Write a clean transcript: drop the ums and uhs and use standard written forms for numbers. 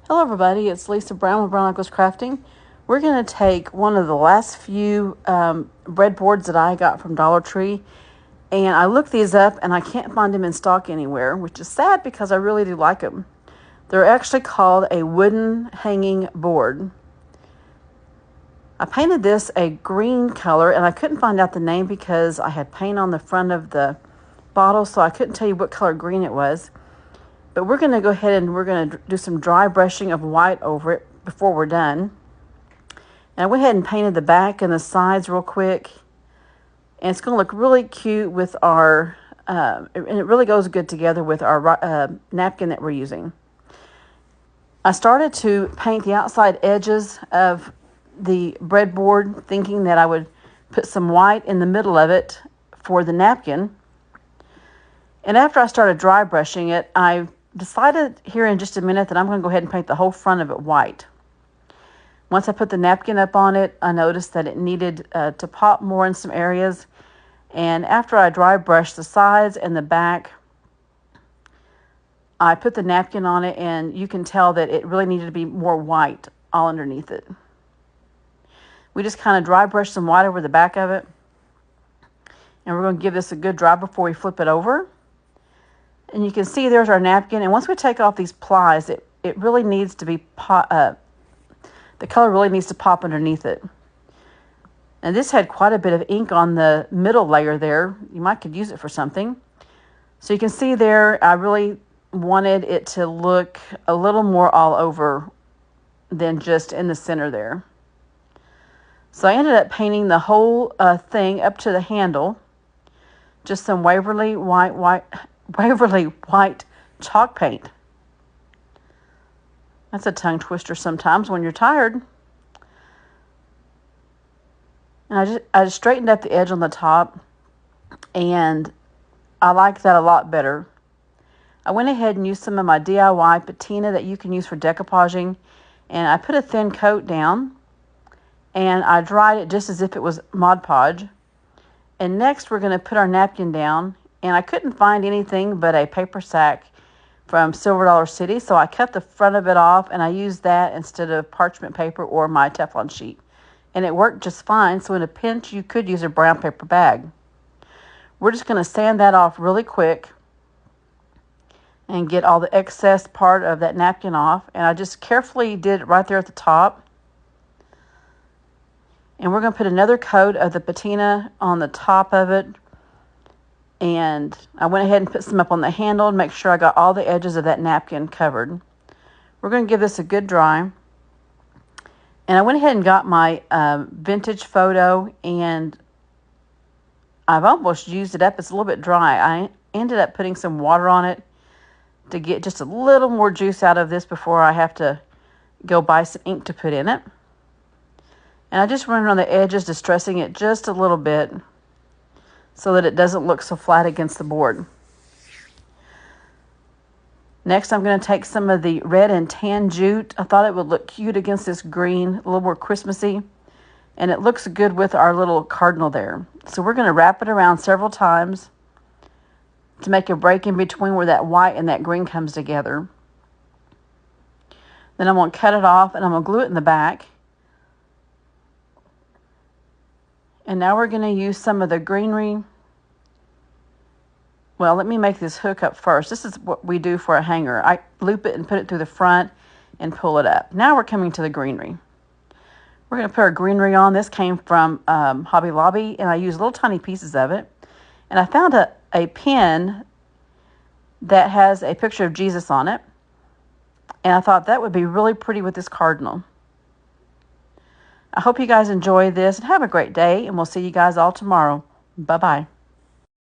Hello everybody, it's Lisa Brown with Brown Echoes Crafting. We're going to take one of the last few breadboards that I got from Dollar Tree, and I looked these up and I can't find them in stock anywhere, which is sad because I really do like them. They're actually called a wooden hanging board. I painted this a green color and I couldn't find out the name because I had paint on the front of the bottle, so I couldn't tell you what color green it was. But we're going to go ahead and we're going to do some dry brushing of white over it before we're done. And I went ahead and painted the back and the sides real quick. And it's going to look really cute with our, and it really goes good together with our napkin that we're using. I started to paint the outside edges of the breadboard, thinking that I would put some white in the middle of it for the napkin. And after I started dry brushing it, I decided here in just a minute that I'm going to go ahead and paint the whole front of it white. Once I put the napkin up on it, I noticed that it needed to pop more in some areas. And after I dry brushed the sides and the back, I put the napkin on it, and you can tell that it really needed to be more white all underneath it. We just kind of dry brushed some white over the back of it. And we're going to give this a good dry before we flip it over. And you can see there's our napkin. And once we take off these plies, it really needs to be, the color really needs to pop underneath it. And this had quite a bit of ink on the middle layer there. You might could use it for something. So you can see there, I really wanted it to look a little more all over than just in the center there. So I ended up painting the whole thing up to the handle. Just some Waverly white chalk paint. That's a tongue twister sometimes when you're tired. And I just straightened up the edge on the top, and I like that a lot better. I went ahead and used some of my DIY patina that you can use for decoupaging, and I put a thin coat down, and I dried it just as if it was Mod Podge. And next we're going to put our napkin down. And I couldn't find anything but a paper sack from Silver Dollar City, so I cut the front of it off, and I used that instead of parchment paper or my Teflon sheet. And it worked just fine, so in a pinch, you could use a brown paper bag. We're just going to sand that off really quick and get all the excess part of that napkin off. And I just carefully did it right there at the top. And we're going to put another coat of the patina on the top of it. And I went ahead and put some up on the handle and make sure I got all the edges of that napkin covered. We're going to give this a good dry. And I went ahead and got my vintage photo, and I've almost used it up. It's a little bit dry. I ended up putting some water on it to get just a little more juice out of this before I have to go buy some ink to put in it. And I just run it on the edges, distressing it just a little bit, so that it doesn't look so flat against the board. Next, I'm going to take some of the red and tan jute. I thought it would look cute against this green, a little more Christmassy. And it looks good with our little cardinal there. So we're going to wrap it around several times to make a break in between where that white and that green comes together. Then I'm going to cut it off, and I'm going to glue it in the back. And now we're going to use some of the greenery. Well, let me make this hook up first. This is what we do for a hanger. I loop it and put it through the front and pull it up. Now we're coming to the greenery. We're going to put our greenery on. This came from Hobby Lobby, and I used little tiny pieces of it. And I found a pin that has a picture of Jesus on it. And I thought that would be really pretty with this cardinal. I hope you guys enjoy this and have a great day, and we'll see you guys all tomorrow. Bye-bye.